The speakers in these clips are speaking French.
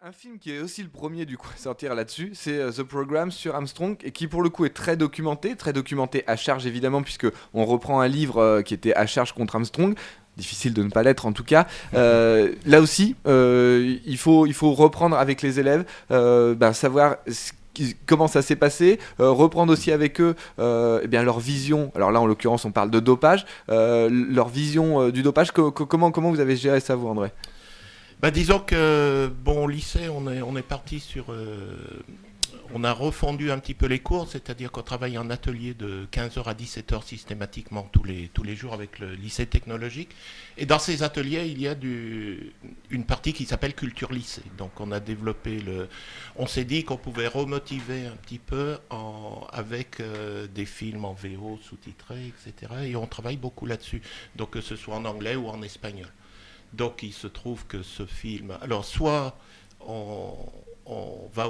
Un film qui est aussi le premier du coup à sortir là-dessus, c'est The Program sur Armstrong et qui pour le coup est très documenté à charge évidemment puisque on reprend un livre qui était à charge contre Armstrong. Difficile de ne pas l'être en tout cas. Là aussi, il faut reprendre avec les élèves, savoir comment ça s'est passé, reprendre aussi avec eux eh bien, leur vision. Alors là en l'occurrence on parle de dopage, leur vision du dopage. Comment vous avez géré ça vous André? Bah, disons que, bon, au lycée, on est parti sur. On a refondu un petit peu les cours, c'est-à-dire qu'on travaille en atelier de 15 heures à 17 heures systématiquement tous les jours avec le lycée technologique. Et dans ces ateliers, il y a une partie qui s'appelle culture lycée. Donc on a développé on s'est dit qu'on pouvait remotiver un petit peu avec des films en VO sous-titrés, etc. Et on travaille beaucoup là-dessus. Donc que ce soit en anglais ou en espagnol. Donc il se trouve que ce film, alors soit on va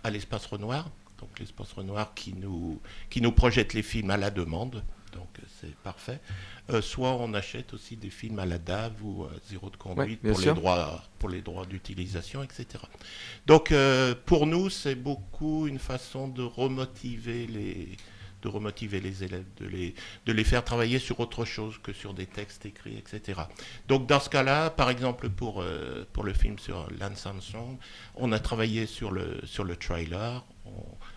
à l'espace Renoir, donc l'espace Renoir qui nous projette les films à la demande, donc c'est parfait. Soit on achète aussi des films à la DAV ou Zéro de conduite Ouais, pour les droits d'utilisation, etc. Donc pour nous c'est beaucoup une façon de remotiver les élèves, de les faire travailler sur autre chose que sur des textes écrits, etc. Donc dans ce cas-là, par exemple pour le film sur Lance Armstrong, on a travaillé sur le trailer,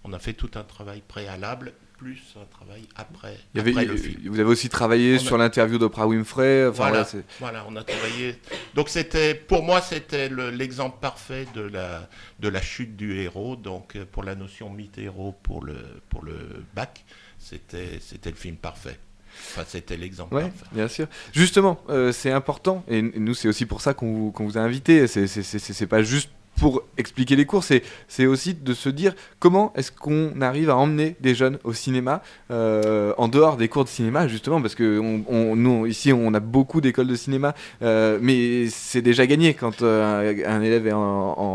on a fait tout un travail préalable, plus un travail après le film. Vous avez aussi travaillé sur l'interview d'Oprah Winfrey. Enfin, voilà, on a travaillé. Donc pour moi, c'était l'exemple parfait de la chute du héros. Donc pour la notion mythe-héros pour le bac, c'était le film parfait. Enfin, c'était l'exemple parfait. Bien sûr. Justement, c'est important, et nous, c'est aussi pour ça qu'on vous a invité. C'est pas juste pour expliquer les cours, c'est aussi de se dire comment est-ce qu'on arrive à emmener des jeunes au cinéma en dehors des cours de cinéma, justement, parce que nous, ici, on a beaucoup d'écoles de cinéma, mais c'est déjà gagné quand un élève est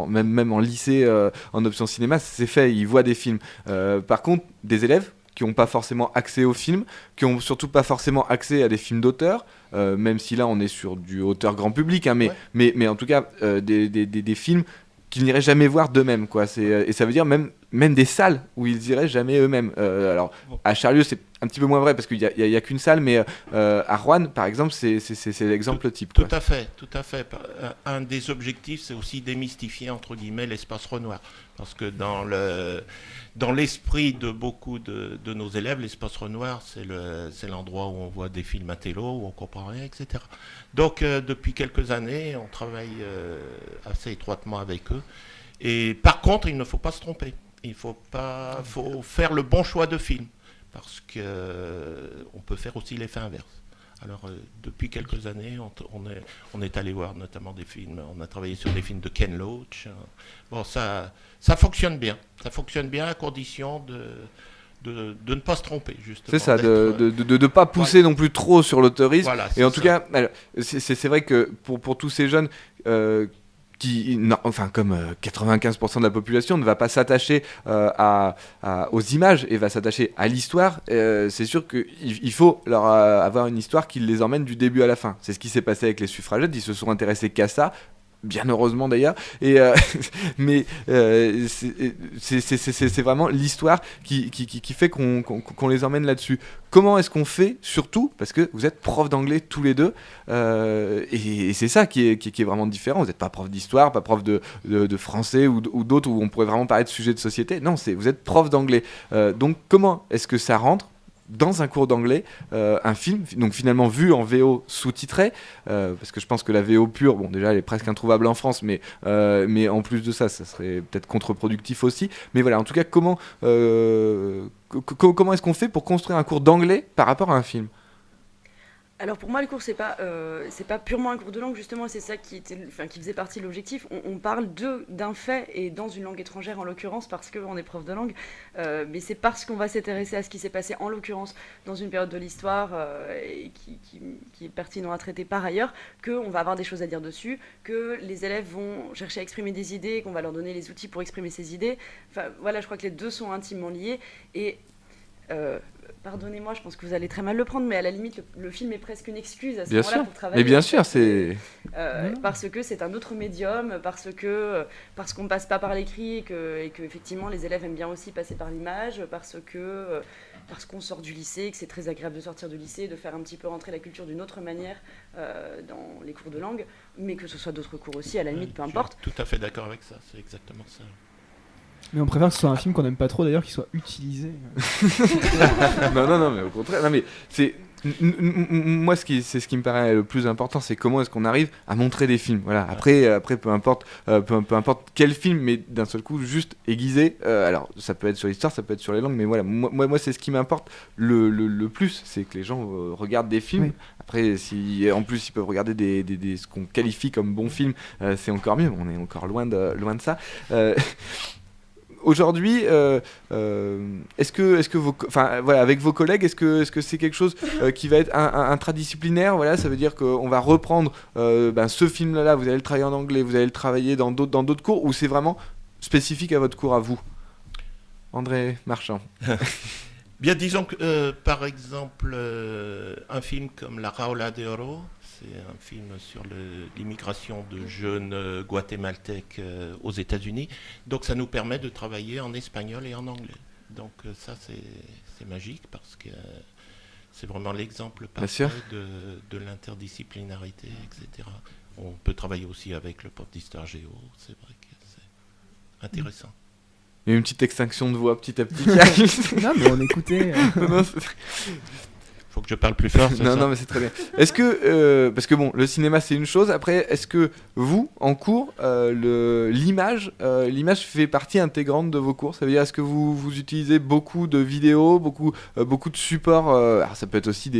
même en lycée en option cinéma, c'est fait, il voit des films. Par contre, des élèves qui n'ont pas forcément accès aux films, qui n'ont surtout pas forcément accès à des films d'auteur, même si là on est sur du auteur grand public, hein, mais en tout cas des films qu'ils n'iraient jamais voir d'eux-mêmes, quoi. Et ça veut dire même des salles où ils iraient jamais eux-mêmes. Alors à Charlieu c'est un petit peu moins vrai parce qu'il y a qu'une salle, mais à Rouen par exemple c'est l'exemple type, quoi. Tout à fait, tout à fait. Un des objectifs, c'est aussi démystifier entre guillemets l'espace Renoir, parce que dans l'esprit de beaucoup de nos élèves, l'espace Renoir, c'est l'endroit où on voit des films à télo, où on comprend rien, etc. Donc depuis quelques années, on travaille assez étroitement avec eux. Et par contre, il ne faut pas se tromper. Faut faire le bon choix de film, parce que on peut faire aussi l'effet inverse. Alors, depuis quelques années, on est allé voir notamment des films. On a travaillé sur des films de Ken Loach. Bon, ça fonctionne bien. Ça fonctionne bien à condition de ne pas se tromper, justement. C'est ça, de ne pas pousser non plus trop sur l'auteurisme. Voilà, et en tout cas, c'est vrai que pour tous ces jeunes comme 95% de la population ne va pas s'attacher aux images et va s'attacher à l'histoire, c'est sûr qu'il faut leur avoir une histoire qui les emmène du début à la fin. C'est ce qui s'est passé avec les suffragettes, ils se sont intéressés qu'à ça, bien heureusement d'ailleurs, mais c'est vraiment l'histoire qui fait qu'on les emmène là-dessus. Comment est-ce qu'on fait, surtout parce que vous êtes prof d'anglais tous les deux, et c'est ça qui est vraiment différent. Vous n'êtes pas prof d'histoire, pas prof de français ou d'autres où on pourrait vraiment parler de sujets de société. Non, vous êtes prof d'anglais. Donc comment est-ce que ça rentre dans un cours d'anglais, un film, donc finalement vu en VO sous-titré, parce que je pense que la VO pure, bon déjà elle est presque introuvable en France, mais en plus de ça serait peut-être contre-productif aussi. Mais voilà, en tout cas, comment est-ce qu'on fait pour construire un cours d'anglais par rapport à un film ? Alors pour moi, le cours, c'est pas purement un cours de langue, justement, c'est ça qui faisait partie de l'objectif. On parle d'un fait, et dans une langue étrangère en l'occurrence, parce qu'on est prof de langue, mais c'est parce qu'on va s'intéresser à ce qui s'est passé en l'occurrence dans une période de l'histoire et qui est pertinent à traiter par ailleurs, qu'on va avoir des choses à dire dessus, que les élèves vont chercher à exprimer des idées, qu'on va leur donner les outils pour exprimer ces idées. Enfin voilà, je crois que les deux sont intimement liés. Et Pardonnez-moi, je pense que vous allez très mal le prendre, mais à la limite, le film est presque une excuse à ce Bien moment-là sûr. pour travailler. Mais bien sûr, c'est... Parce que c'est un autre médium, parce qu'on passe pas par l'écrit et que effectivement les élèves aiment bien aussi passer par l'image, parce qu'on sort du lycée et que c'est très agréable de sortir du lycée et de faire un petit peu rentrer la culture d'une autre manière dans les cours de langue, mais que ce soit d'autres cours aussi, à la limite, peu importe. Je suis tout à fait d'accord avec ça, c'est exactement ça. Mais on préfère que ce soit un film qu'on n'aime pas trop d'ailleurs, qu'il soit utilisé. non, mais au contraire. Non, mais c'est... Moi, c'est ce qui me paraît le plus important, c'est comment est-ce qu'on arrive à montrer des films. Voilà. Après, peu importe quel film, mais d'un seul coup, juste aiguisé. Alors, ça peut être sur l'histoire, ça peut être sur les langues, mais voilà. Moi, c'est ce qui m'importe le plus, c'est que les gens regardent des films. Oui. Après, en plus, ils peuvent regarder ce qu'on qualifie comme bons films, c'est encore mieux. On est encore loin de ça. Aujourd'hui, est-ce que avec vos collègues, est-ce que c'est quelque chose qui va être intradisciplinaire, voilà, ça veut dire qu'on va reprendre ce film-là, vous allez le travailler en anglais, vous allez le travailler dans d'autres cours, ou c'est vraiment spécifique à votre cours à vous? André Marchand. Bien, disons que, par exemple, un film comme La Raola de Oro, c'est un film sur l'immigration de jeunes guatémaltèques aux États-Unis. Donc ça nous permet de travailler en espagnol et en anglais. Donc ça, c'est magique parce que c'est vraiment l'exemple parfait de l'interdisciplinarité, etc. On peut travailler aussi avec le prof d'histoire géo. C'est vrai que c'est intéressant. Il y a une petite extinction de voix petit à petit. Non, mais on écoutait. Faut que je parle plus fort. Non, mais c'est très bien. Est-ce que, parce que bon, le cinéma c'est une chose. Après, est-ce que vous, en cours, l'image fait partie intégrante de vos cours? Ça veut dire, est-ce que vous utilisez beaucoup de vidéos, beaucoup de supports? Alors ça peut être aussi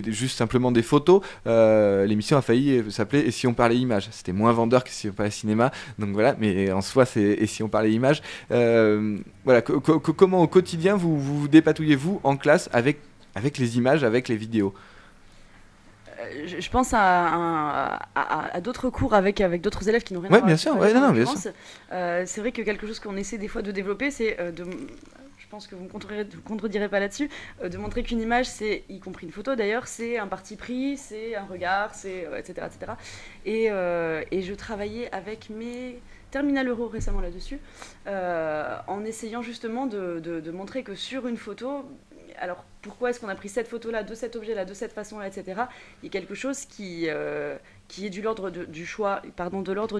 juste simplement des photos. L'émission a failli s'appeler Et si on parlait images. C'était moins vendeur que Si on parlait cinéma. Donc voilà, mais en soi c'est Et si on parlait images. Voilà, comment au quotidien vous dépatouillez vous en classe avec les images, avec les vidéos? Je pense à d'autres cours avec d'autres élèves qui n'ont rien à voir. Bien sûr, bien sûr. C'est vrai que quelque chose qu'on essaie des fois de développer, c'est je pense que vous ne contredirez pas là-dessus, de montrer qu'une image, c'est, y compris une photo d'ailleurs, c'est un parti pris, c'est un regard, c'est etc. Et je travaillais avec mes terminales euro récemment là-dessus, en essayant justement de montrer que sur une photo, alors pourquoi est-ce qu'on a pris cette photo-là, de cet objet-là, de cette façon-là, etc. Il y a quelque chose qui est de l'ordre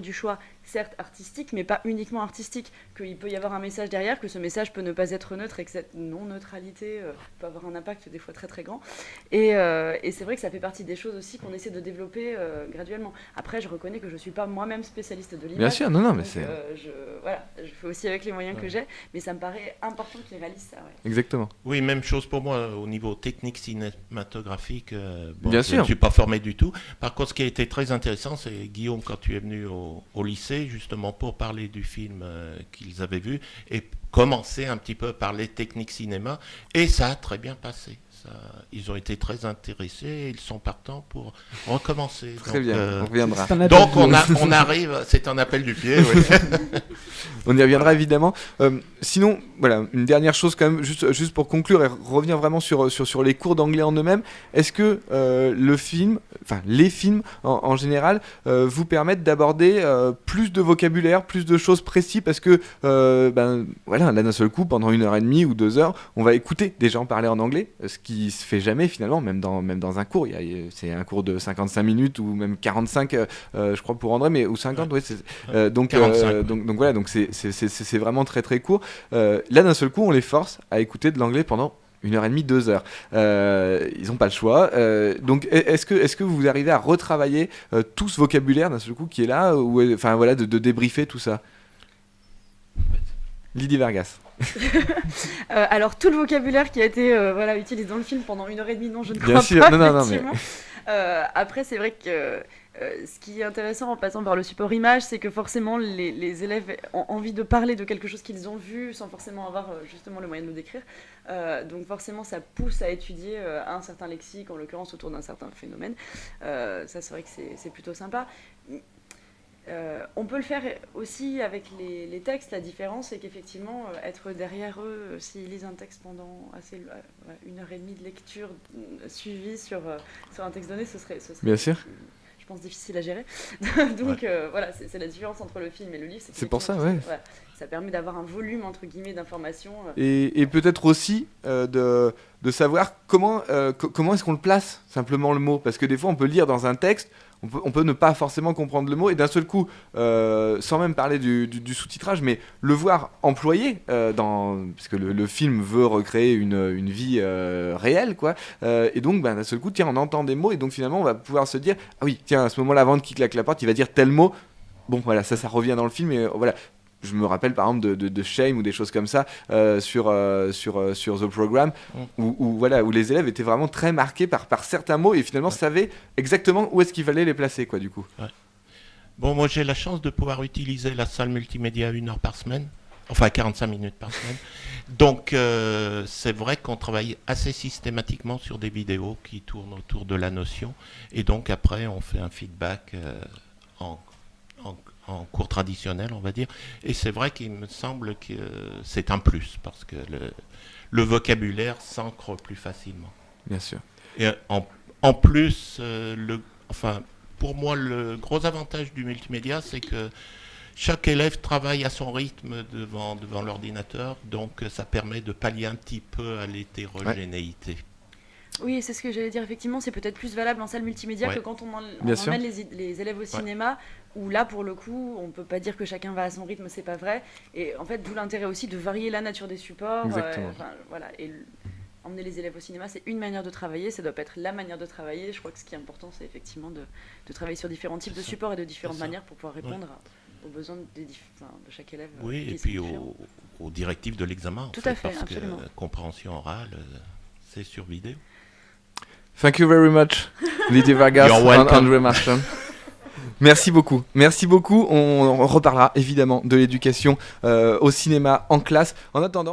du choix, certes artistique, mais pas uniquement artistique, qu'il peut y avoir un message derrière, que ce message peut ne pas être neutre et que cette non-neutralité peut avoir un impact des fois très très grand. Et c'est vrai que ça fait partie des choses aussi qu'on essaie de développer graduellement. Après, je reconnais que je ne suis pas moi-même spécialiste de l'image. Bien sûr, non, mais donc, c'est... je fais aussi avec les moyens que j'ai, mais ça me paraît important qu'ils réalisent ça. Ouais. Exactement. Oui, même chose pour moi au niveau technique cinématographique. Bien sûr. Je ne suis pas formé du tout. Par contre, ce qui a été très intéressant, c'est Guillaume, quand tu es venu au lycée, justement pour parler du film qu'ils avaient vu et commencer un petit peu par les techniques cinéma, et ça a très bien passé. Ils ont été très intéressés et ils sont partants pour recommencer. Très bien, on reviendra. Donc on arrive, c'est un appel du pied. Oui. On y reviendra évidemment. Sinon, voilà, une dernière chose quand même, juste pour conclure et revenir vraiment sur les cours d'anglais en eux-mêmes. Est-ce que les films en général vous permettent d'aborder plus de vocabulaire, plus de choses précises, parce que là d'un seul coup, pendant 1h30 ou 2 heures, on va écouter des gens parler en anglais, ce qui se fait jamais finalement, même dans un cours. C'est un cours de 55 minutes ou même 45, je crois pour André, mais ou 50, ouais. Donc voilà, donc c'est vraiment très très court. Là d'un seul coup, on les force à écouter de l'anglais pendant 1h30, 2 heures. Ils n'ont pas le choix. Donc, est-ce que vous arrivez à retravailler tout ce vocabulaire d'un seul coup qui est là, ou de débriefer tout ça? Lydie Vargas. Alors, tout le vocabulaire qui a été utilisé dans le film pendant 1h30, non, je ne crois Bien sûr. pas. Non, mais... après, c'est vrai que ce qui est intéressant en passant par le support image, c'est que forcément les élèves ont envie de parler de quelque chose qu'ils ont vu sans forcément avoir justement le moyen de le décrire. Donc forcément, ça pousse à étudier un certain lexique, en l'occurrence autour d'un certain phénomène. Ça, c'est vrai que c'est plutôt sympa. On peut le faire aussi avec les textes. La différence, c'est qu'effectivement, être derrière eux, s'ils lisent un texte pendant 1h30 de lecture suivie sur un texte donné, ce serait Bien sûr. je pense, difficile à gérer. Donc voilà, c'est la différence entre le film et le livre. C'est pour ça, ouais. Ça permet d'avoir un volume, entre guillemets, d'informations. Et peut-être aussi de savoir comment est-ce qu'on le place, simplement le mot. Parce que des fois, on peut lire dans un texte, on peut ne pas forcément comprendre le mot, et d'un seul coup, sans même parler du sous-titrage, mais le voir employé, parce que le film veut recréer une vie réelle, quoi. Et donc, d'un seul coup, tiens, on entend des mots, et donc finalement, on va pouvoir se dire, ah oui, tiens, à ce moment-là, avant qu'il claque la porte, il va dire tel mot. Bon, voilà, ça revient dans le film, et voilà. Je me rappelle par exemple de Shame ou des choses comme ça sur The Program où les élèves étaient vraiment très marqués par certains mots et finalement savaient exactement où est-ce qu'il fallait les placer, quoi, du coup. Ouais. Bon, moi j'ai la chance de pouvoir utiliser la salle multimédia 1 heure par semaine, enfin 45 minutes par semaine. Donc c'est vrai qu'on travaille assez systématiquement sur des vidéos qui tournent autour de la notion et donc après on fait un feedback en cours traditionnel, on va dire. Et c'est vrai qu'il me semble que c'est un plus, parce que le vocabulaire s'ancre plus facilement. Bien sûr. Et en plus, pour moi, le gros avantage du multimédia, c'est que chaque élève travaille à son rythme devant l'ordinateur, donc ça permet de pallier un petit peu à l'hétérogénéité. Oui, c'est ce que j'allais dire. Effectivement, c'est peut-être plus valable en salle multimédia que quand on emmène les élèves au cinéma, où là, pour le coup, on ne peut pas dire que chacun va à son rythme, c'est pas vrai. Et en fait, d'où l'intérêt aussi de varier la nature des supports. Et emmener les élèves au cinéma, c'est une manière de travailler, ça doit pas être la manière de travailler. Je crois que ce qui est important, c'est effectivement de travailler sur différents types de supports et de différentes manières pour pouvoir répondre aux besoins de chaque élève. Oui, et puis aux directives de l'examen. Tout à fait, parce absolument. Que compréhension orale, c'est sur vidéo. Thank you very much, Lydia Vargas and André Marston. Merci beaucoup. On reparlera évidemment de l'éducation au cinéma en classe. En attendant...